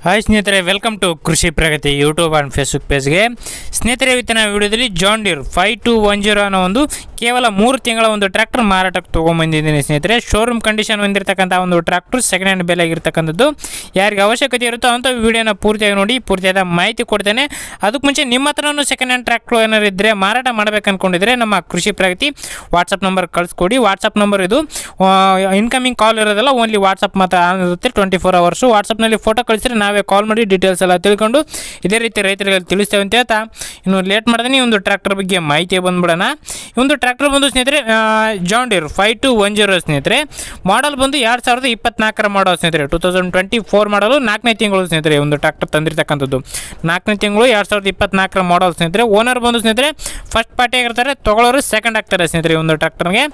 Hi ಸ್ನೇಹಿತರೆ, welcome to ಕೃಷಿ ಪ್ರಗತಿ YouTube and Facebook ಪೇಜ್ಗೆ. ಸ್ನೇಹಿತರೆ, ಇವತ್ತಿನ ವಿಡಿಯೋದಲ್ಲಿ ಜಾನ್ ಡೀರ್ 5210 ಅನ್ನೋ ಒಂದು ಕೇವಲ 3 ತಿಂಗಳ ಒಂದು ಟ್ರ್ಯಾಕ್ಟರ್ ಮಾರಾಟಕ್ಕೆ ತೊಗೊಂಬಂದಿದ್ದೀನಿ ಸ್ನೇಹಿತರೆ. ಶೋರೂಮ್ ಕಂಡೀಷನ್ ಹೊಂದಿರತಕ್ಕಂಥ ಒಂದು ಟ್ರ್ಯಾಕ್ಟರ್ ಸೆಕೆಂಡ್ ಹ್ಯಾಂಡ್ ಬೆಲೆಗಿರ್ತಕ್ಕಂಥದ್ದು. ಯಾರಿಗೆ ಅವಶ್ಯಕತೆ ಇರುತ್ತೋ ಅಂಥ ವಿಡಿಯೋನ ಪೂರ್ತಿಯಾಗಿ ನೋಡಿ, ಪೂರ್ತಿಯಾದ ಮಾಹಿತಿ ಕೊಡ್ತೇನೆ. ಅದಕ್ಕೆ ಮುಂಚೆ ನಿಮ್ಮ ಹತ್ರನೂ ಸೆಕೆಂಡ್ ಹ್ಯಾಂಡ್ ಟ್ರ್ಯಾಕ್ಟರ್ ಏನಾರು ಇದ್ದರೆ ಮಾರಾಟ ಮಾಡಬೇಕು ಅಂದ್ಕೊಂಡಿದ್ರೆ ನಮ್ಮ ಕೃಷಿ ಪ್ರಗತಿ ವಾಟ್ಸಪ್ ನಂಬರ್ ಕಳಿಸ್ಕೊಡಿ. ವಾಟ್ಸಪ್ ನಂಬರ್ ಇದು ಇನ್ಕಮಿಂಗ್ ಕಾಲ್ ಇರೋದಲ್ಲ, ಓನ್ಲಿ ವಾಟ್ಸಪ್ ಮಾತ್ರ ಆನ್ ಇರುತ್ತೆ 24 hours. ವಾಟ್ಸಪ್ನಲ್ಲಿ ಫೋಟೋ ಕಳಿಸಿದ್ರೆ ನಾವೇ ಕಾಲ್ ಮಾಡಿ ಡೀಟೇಲ್ಸ್ ಎಲ್ಲ ತಿಳ್ಕೊಂಡು ಇದೇ ರೀತಿ ರೈತರಿಗೆ ತಿಳಿಸ್ತೇವೆ ಅಂತ ಹೇಳ್ತಾ, ಇನ್ನು ಲೇಟ್ ಮಾಡಿದ್ರೆ ಈ ಒಂದು ಟ್ರ್ಯಾಕ್ಟರ್ ಬಗ್ಗೆ ಮಾಹಿತಿ ಬಂದುಬಿಡೋಣ. ಈ ಒಂದು ಟ್ರ್ಯಾಕ್ಟರ್ ಬಂದು ಸ್ನೇಹಿತರೆ ಜಾನ್ ಡೀರ್ 5210 ಸ್ನೇಹಿತರೆ. ಮಾಡಲ್ ಬಂದು 2024 ಮಾಡಲ್ ಸ್ನೇಹಿತರೆ. 2024 ಮಾಡಲು 4ನೇ ತಿಂಗಳು ಸ್ನೇಹಿತರೆ. ಒಂದು ಟ್ರ್ಯಾಕ್ಟರ್ ತಂದಿರತಕ್ಕಂಥದ್ದು 4ನೇ ತಿಂಗಳು 2024 ಮಾಡಲ್ ಸ್ನೇಹಿತರೆ. ಓನರ್ ಬಂದು ಸ್ನೇಹಿತರೆ ಫಸ್ಟ್ ಪಾರ್ಟಿ ಆಗಿರ್ತಾರೆ, ತೊಗೊಳ್ಳೋರು ಸೆಕೆಂಡ್ ಆಗ್ತಾರೆ ಸ್ನೇಹಿತರೆ. ಒಂದು ಟ್ರ್ಯಾಕ್ಟರ್ಗೆ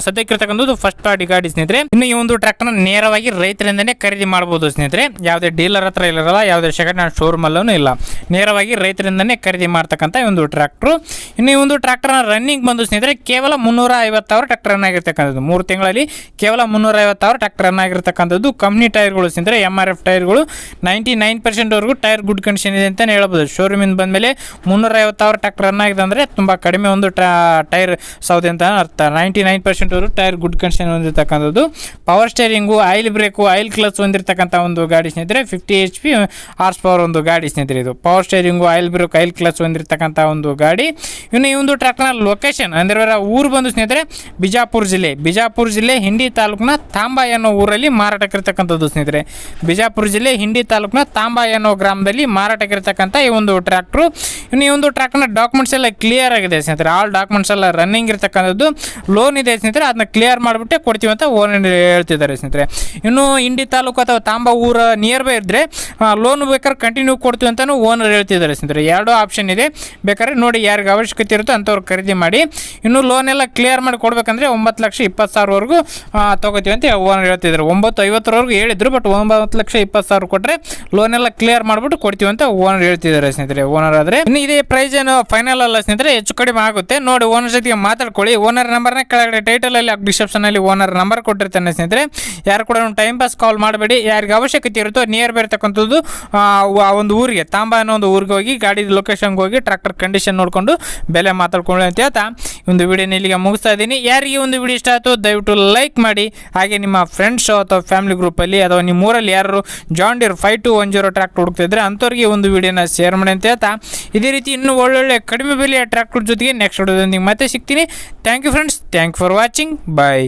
ಸದ್ಯಕ್ಕಿರ್ತಕ್ಕಂಥದ್ದು ಫಸ್ಟ್ ಪಾರ್ಟಿ ಗಾಡಿ ಸ್ನೇಹಿತರೆ. ಇನ್ನು ಈ ಒಂದು ಟ್ರ್ಯಾಕ್ಟರ್ನ ನೇರವಾಗಿ ರೈತರಿಂದನೇ ಖರೀದಿ ಮಾಡ್ಬೋದು ಸ್ನೇಹಿತರೆ. ಯಾವುದೇ ಡೀಲರ್ ಹತ್ರ ಇರಲ್ಲ, ಯಾವುದೇ ಸೆಕೆಂಡ್ ಹ್ಯಾಂಡ್ ಶೋರೂಮ್ ಅಲ್ಲೂ ಇಲ್ಲ, ನೇರವಾಗಿ ರೈತರಿಂದನೇ ಖರೀದಿ ಮಾಡ್ತಕ್ಕಂಥ ಒಂದು ಟ್ರ್ಯಾಕ್ಟರ್. ಇನ್ನು ಈ ಒಂದು ಟ್ರ್ಯಾಕ್ಟರ್ನ ರನ್ನಿಂಗ್ ಬಂದು ಸ್ನೇಹಿತರೆ ಕೇವಲ 350 hour ಟ್ರ್ಯಾಕ್ಟರ್ ರನ್ ಆಗಿರ್ತಕ್ಕಂಥದ್ದು. 3 ತಿಂಗಳಲ್ಲಿ ಕೇವಲ 350 hour ಟ್ರ್ಯಾಕ್ಟರ್ ರನ್ ಆಗಿರ್ತಕ್ಕಂಥದ್ದು. ಕಂಪ್ನಿ ಟೈರ್ಗಳು ಸ್ನೇಹಿತರೆ MRF ಟೈರ್ಗಳು 99% ವರೆಗೂ ಟೈರ್ ಗುಡ್ ಕಂಡೀಷನ್ ಇದೆ ಅಂತಲೇ ಹೇಳ್ಬೋದು. ಶೋರೂಮಿಂದ ಬಂದಮೇಲೆ 350 hour ಟ್ರ್ಯಾಕ್ಟರ್ ರನ್ ಆಗಿದೆ ಅಂದರೆ ತುಂಬ ಕಡಿಮೆ ಒಂದು ಟೈರ್ ಸೌದೆ ಅಂತ ಅರ್ಥ. 99% ವರೆಗೂ ಟೈರ್ ಗುಡ್ ಕಂಡೀಷನ್ ಹೊಂದಿರತಕ್ಕಂಥದ್ದು. Power steering, oil brake, oil clutch ಹೊಂದಿರತಕ್ಕಂಥ ಒಂದು ಗಾಡಿ ಸ್ನೇಹಿತರೆ. 50 HP ಹಾರ್ಸ್ ಪವರ್ ಒಂದು ಗಾಡಿ ಸ್ನೇಹಿತರೆ. ಇದು power steering, oil brake, oil clutch ಹೊಂದಿರತಕ್ಕಂಥ ಒಂದು ಗಾಡಿ. ಇನ್ನು ಈ ಒಂದು ಟ್ರ್ಯಾಕ್ಟರ್ನ ಲೊಕೇಶನ್ ಅಂದರೆ ಊರು ಬಂದು ಸ್ನೇಹಿತರೆ ಬಿಜಾಪುರ ಜಿಲ್ಲೆ ಹಿಂಡಿ ತಾಲೂಕಿನ ತಾಂಬಾ ಅನ್ನೋ ಊರಲ್ಲಿ ಮಾರಾಟಕ್ಕಿರ್ತಕ್ಕಂಥದ್ದು ಸ್ನೇಹಿತರೆ. ಬಿಜಾಪುರ ಜಿಲ್ಲೆ ಹಿಂಡಿ ತಾಲೂಕಿನ ತಾಂಬಾ ಅನ್ನೋ ಗ್ರಾಮದಲ್ಲಿ ಮಾರಾಟಕ್ಕಿರ್ತಕ್ಕಂಥ ಈ ಒಂದು ಟ್ರ್ಯಾಕ್ಟ್ರು. ಇನ್ನು ಈ ಒಂದು ಟ್ರ್ಯಾಕ್ಟರ್ನ ಡಾಕ್ಯುಮೆಂಟ್ಸ್ ಎಲ್ಲ ಕ್ಲಿಯರ್ ಆಗಿದೆ ಸ್ನೇಹಿತರೆ. ಆಲ್ ಡಾಕ್ಯುಮೆಂಟ್ಸ್ ಎಲ್ಲ ರನ್ನಿಂಗ್ ಇರ್ತಕ್ಕಂಥದ್ದು. ಲೋನ್ ಇದೆ ಸ್ನೇಹಿತರೆ, ಅದನ್ನ ಕ್ಲಿಯರ್ ಮಾಡಿಬಿಟ್ಟೆ ಕೊಡ್ತೀವಿ ಅಂತ ಓನರ್ ಹೇಳ್ತಿದ್ದಾರೆ ಸ್ನೇಹಿತರೆ. ಇನ್ನು ಹಿಂಡಿ ತಾಲೂಕು ಅಥವಾ ತಾಂಬಾ ಊರ ನಿಯರ್ ಬೈ ಇದ್ದರೆ ಲೋನ್ ಬೇಕಾದ್ರೆ ಕಂಟಿನ್ಯೂ ಕೊಡ್ತೀವಿ ಅಂತಲೂ ಓನರ್ ಹೇಳ್ತಿದ್ದಾರೆ ಸ್ನೇಹಿತರೆ. ಎರಡೂ ಆಪ್ಷನ್ ಇದೆ, ಬೇಕಾದ್ರೆ ನೋಡಿ ಯಾರಿಗೆ ಅವಶ್ಯಕತೆ ಇರುತ್ತೋ ಅಂಥವ್ರು ಖರೀದಿ ಮಾಡಿ. ಇನ್ನು ಲೋನ್ ಎಲ್ಲ ಕ್ಲಿಯರ್ ಮಾಡಿ ಕೊಡಬೇಕಂದ್ರೆ 9,20,000ವರೆಗೂ ತೊಗೋತೀವಿ ಅಂತ ಓನರ್ ಹೇಳ್ತಿದ್ದಾರೆ. 950 ಹೇಳಿದ್ರು, ಬಟ್ 9,20,000 ಕೊಟ್ಟರೆ ಲೋನ್ ಎಲ್ಲ ಕ್ಲಿಯರ್ ಮಾಡಿಬಿಟ್ಟು ಕೊಡ್ತೀವಿ ಅಂತ ಓನರ್ ಹೇಳ್ತಿದ್ದಾರೆ ಸ್ನೇಹಿತರೆ. ಓನರ್ ಆದರೆ ಇನ್ನು ಇದೇ ಪ್ರೈಸ್ ಏನು ಫೈನಲ್ ಅಲ್ಲ ಸ್ನೇಹಿತರೆ, ಹೆಚ್ಚು ಕಡಿಮೆ ಆಗುತ್ತೆ. ನೋಡಿ ಓನರ್ ಜೊತೆಗೆ ಮಾತಾಡ್ಕೊಳ್ಳಿ. ಓನರ್ ನಂಬರ್ನ ಕೆಳಗಡೆ ಟೈಟಲಲ್ಲಿ ಡಿಸ್ಕ್ರಿಪ್ಷನಲ್ಲಿ ಓನರ್ ನಂಬರ್ ಕೊಟ್ಟಿರ್ತಾನೆ ಸ್ನೇಹಿತರೆ. ಯಾರು ಕೂಡ ಟೈಮ್ ಪಾಸ್ ಕಾಲ್ ಮಾಡಬೇಡಿ. ಯಾರಿಗೆ ಅವಶ್ಯಕತೆ ಇರುತ್ತೋ ನಿಯರ್ ಬೈ ಇರ್ತಕ್ಕಂಥದ್ದು ಆ ಒಂದು ಊರಿಗೆ, ತಾಂಬಾ ಅನ್ನೋ ಒಂದು ಊರಿಗೆ ಹೋಗಿ ಗಾಡಿ ಲೊಕೇಶನ್ಗೆ ಹೋಗಿ ಟ್ರ್ಯಾಕ್ಟರ್ ಕಂಡೀಷನ್ ನೋಡಿಕೊಂಡು ಬೆಲೆ ಮಾತಾಡ್ಕೊಳ್ಳಿ ಅಂತ ಹೇಳ್ತಾ ಒಂದು ವಿಡಿಯೋನ ಇಲ್ಲಿಗೆ ಮುಗಿಸ್ತಾ ಇದ್ದೀನಿ. ಯಾರಿಗೆ ಒಂದು ವಿಡಿಯೋ ಇಷ್ಟ ಆಯಿತು ದಯವಿಟ್ಟು ಲೈಕ್ ಮಾಡಿ. ಹಾಗೆ ನಿಮ್ಮ ಫ್ರೆಂಡ್ಸ್ ಅಥವಾ ಫ್ಯಾಮಿಲಿ ಗ್ರೂಪಲ್ಲಿ ಅಥವಾ ನಿಮ್ಮ ಊರಲ್ಲಿ ಯಾರು ಜಾನ್ ಡೀರ್ 5210 ಟ್ರ್ಯಾಕ್ಟರ್ ಹುಡುಕ್ತಿದ್ರೆ ಅಂಥವ್ರಿಗೆ ಒಂದು ವಿಡಿಯೋನ ಶೇರ್ ಮಾಡಿ ಅಂತ ಹೇಳ್ತಾ, ಇದೇ ರೀತಿ ಇನ್ನೂ ಒಳ್ಳೊಳ್ಳೆ ಕಡಿಮೆ ಬೆಲೆಯ ಟ್ರ್ಯಾಕ್ಟರ್ ಜೊತೆಗೆ ನೆಕ್ಸ್ಟ್ ವಿಡಿಯೋದೊಂದಿಗೆ ಮತ್ತೆ ಸಿಗ್ತೀನಿ. Thank you friends, thank for watching, bye.